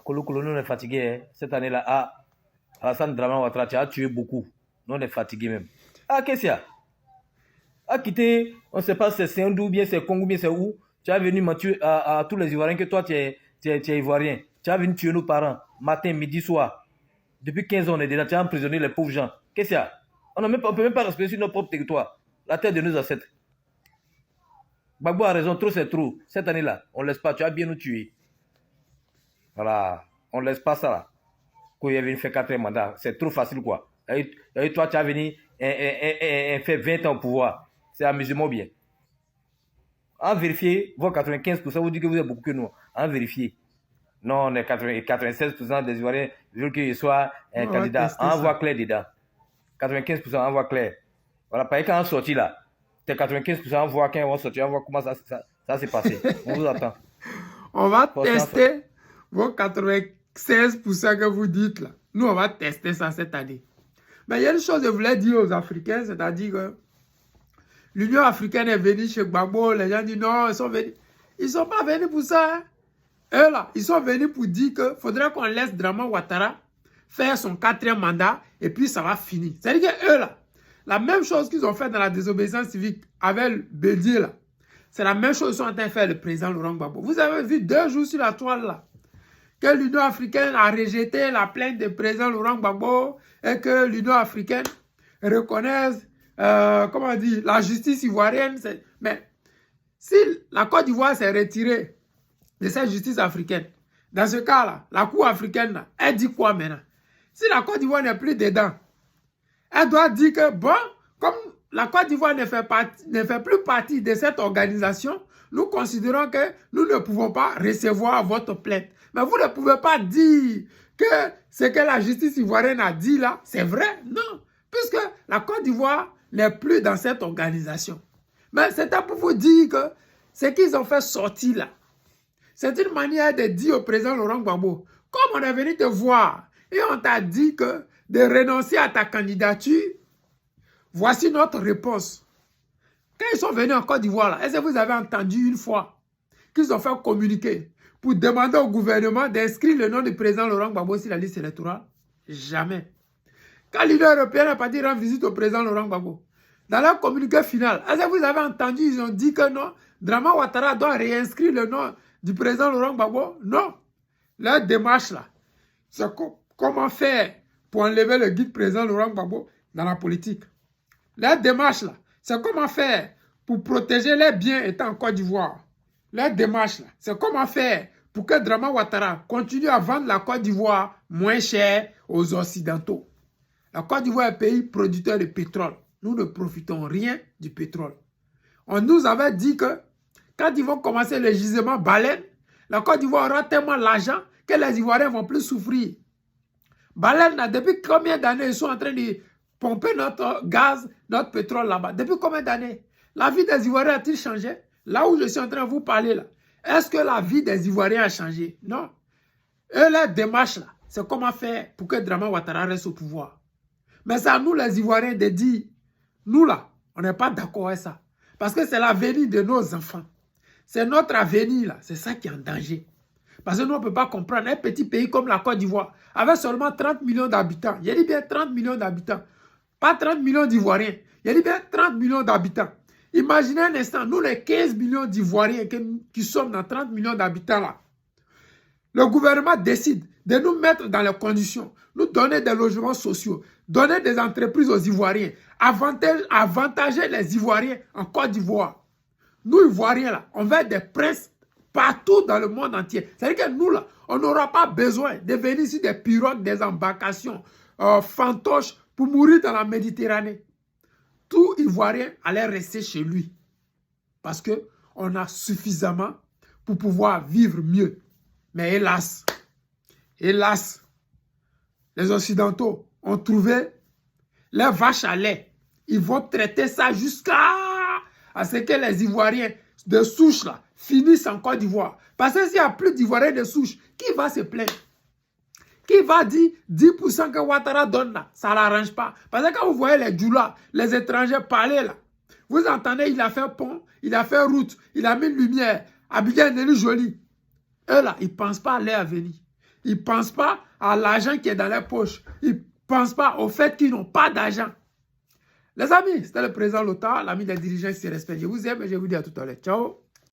Kolo Kolo, nous on est fatigués. Hein. Cette année-là, Hassan Draman Ouattara, tu as tué beaucoup. Nous on est fatigués même. Qu'est-ce qu'il y a? Quitté, on ne sait pas c'est Sindou, ou bien c'est Congo, ou bien c'est où. Tu as venu mentir à tous les Ivoiriens que toi tu es Ivoirien. Tu as venu tuer nos parents, matin, midi, soir. Depuis 15 ans, on est déjà, tu as emprisonné les pauvres gens. Qu'est-ce qu'il y a? On ne peut même pas respecter sur notre propre territoire. La terre de nos ancêtres. Gbagbo a raison, trop c'est trop. Cette année-là, on ne laisse pas, tu as bien nous tuer. Voilà, on ne laisse pas ça là. Quand il est venu faire 4 mandats, c'est trop facile quoi. Et toi, tu as venu faire 20 ans au pouvoir. C'est amusement bien. En vérifier, vos 95%, vous dites que vous êtes beaucoup que nous. En vérifier. Non, on est 96% des Ivoiriens veulent qu'il soit un candidat. En voix claire dedans. 95% en voix claire. Voilà, par exemple, quand on sortit là, c'est 95% en voix, quand on va sortir, on voit comment ça s'est passé. On vous attend. On va tester vos 96% que vous dites là. Nous, on va tester ça cette année. Mais il y a une chose que je voulais dire aux Africains, c'est-à-dire que l'Union africaine est venue chez Gbagbo, les gens disent non, ils sont venus. Ils ne sont pas venus pour ça. Hein. Eux là, ils sont venus pour dire qu'il faudrait qu'on laisse Draman Ouattara faire son 4e mandat et puis ça va finir. C'est-à-dire que eux là, la même chose qu'ils ont fait dans la désobéissance civique avec Bédier là, c'est la même chose qu'ils sont en train de faire le président Laurent Gbagbo. Vous avez vu 2 jours sur la toile là, que l'Union africaine a rejeté la plainte du président Laurent Gbagbo et que l'Union africaine reconnaisse, comment dire, la justice ivoirienne. Mais si la Côte d'Ivoire s'est retirée de cette justice africaine, dans ce cas-là, la Cour africaine, là, elle dit quoi maintenant? Si la Côte d'Ivoire n'est plus dedans, elle doit dire que, bon, comme la Côte d'Ivoire ne fait plus partie de cette organisation, nous considérons que nous ne pouvons pas recevoir votre plainte. Mais vous ne pouvez pas dire que ce que la justice ivoirienne a dit là, c'est vrai. Non, puisque la Côte d'Ivoire n'est plus dans cette organisation. Mais c'était pour vous dire que ce qu'ils ont fait sortir là, c'est une manière de dire au président Laurent Gbagbo, comme on est venu te voir et on t'a dit que de renoncer à ta candidature, voici notre réponse. Quand ils sont venus en Côte d'Ivoire, est-ce que vous avez entendu une fois qu'ils ont fait communiquer pour demander au gouvernement d'inscrire le nom du président Laurent Gbagbo sur la liste électorale? Jamais. Quand l'Union européenne a parti rendre visite au président Laurent Gbagbo, dans leur communiqué final, est-ce que vous avez entendu, ils ont dit que non, Draman Ouattara doit réinscrire le nom du président Laurent Gbagbo? Non. Leur démarche là, c'est comment faire pour enlever le guide président Laurent Gbagbo dans la politique. Leur démarche là, c'est comment faire pour protéger les biens étant en Côte d'Ivoire. Leur démarche là, c'est comment faire pour que Draman Ouattara continue à vendre la Côte d'Ivoire moins cher aux Occidentaux. La Côte d'Ivoire est un pays producteur de pétrole. Nous ne profitons rien du pétrole. On nous avait dit que quand ils vont commencer le gisement baleine, la Côte d'Ivoire aura tellement d'argent que les Ivoiriens ne vont plus souffrir. Baleine, depuis combien d'années ils sont en train de pomper notre gaz, notre pétrole là-bas? Depuis combien d'années? La vie des Ivoiriens a-t-il changé? Là où je suis en train de vous parler là, est-ce que la vie des Ivoiriens a changé? Non. Et leur démarche là, c'est comment faire pour que Draman Ouattara reste au pouvoir. Mais c'est à nous les Ivoiriens de dire, nous là, on n'est pas d'accord avec ça. Parce que c'est l'avenir de nos enfants. C'est notre avenir là, c'est ça qui est en danger. Parce que nous, on ne peut pas comprendre un petit pays comme la Côte d'Ivoire, avec seulement 30 millions d'habitants. Il y a dit bien 30 millions d'habitants. Pas 30 millions d'Ivoiriens. Il y a dit bien 30 millions d'habitants. Imaginez un instant, nous les 15 millions d'Ivoiriens qui sommes dans 30 millions d'habitants là. Le gouvernement décide de nous mettre dans les conditions, nous donner des logements sociaux, donner des entreprises aux Ivoiriens, avantager les Ivoiriens en Côte d'Ivoire. Nous, Ivoiriens, là, on va être des princes partout dans le monde entier. C'est-à-dire que nous, là, on n'aura pas besoin de venir ici des pirogues, des embarcations, fantoches pour mourir dans la Méditerranée. Tout Ivoirien allait rester chez lui. Parce qu'on a suffisamment pour pouvoir vivre mieux. Mais hélas, les Occidentaux ont trouvé les vaches à lait. Ils vont traiter ça jusqu'à ce que les Ivoiriens de souche là finissent en Côte d'Ivoire. Parce que s'il n'y a plus d'Ivoiriens de souche, qui va se plaindre? Qui va dire 10% que Ouattara donne là? Ça ne l'arrange pas. Parce que quand vous voyez les Djoula, les étrangers parler là, vous entendez, il a fait pont, il a fait route, il a mis une lumière, Abidjan est jolie. Eux là, ils ne pensent pas à leur avenir. Ils ne pensent pas à l'argent qui est dans leur poche. Ils ne pensent pas au fait qu'ils n'ont pas d'argent. Les amis, c'était le président Lothar, l'ami des dirigeants ici respect. Je vous aime et je vous dis à tout à l'heure. Ciao.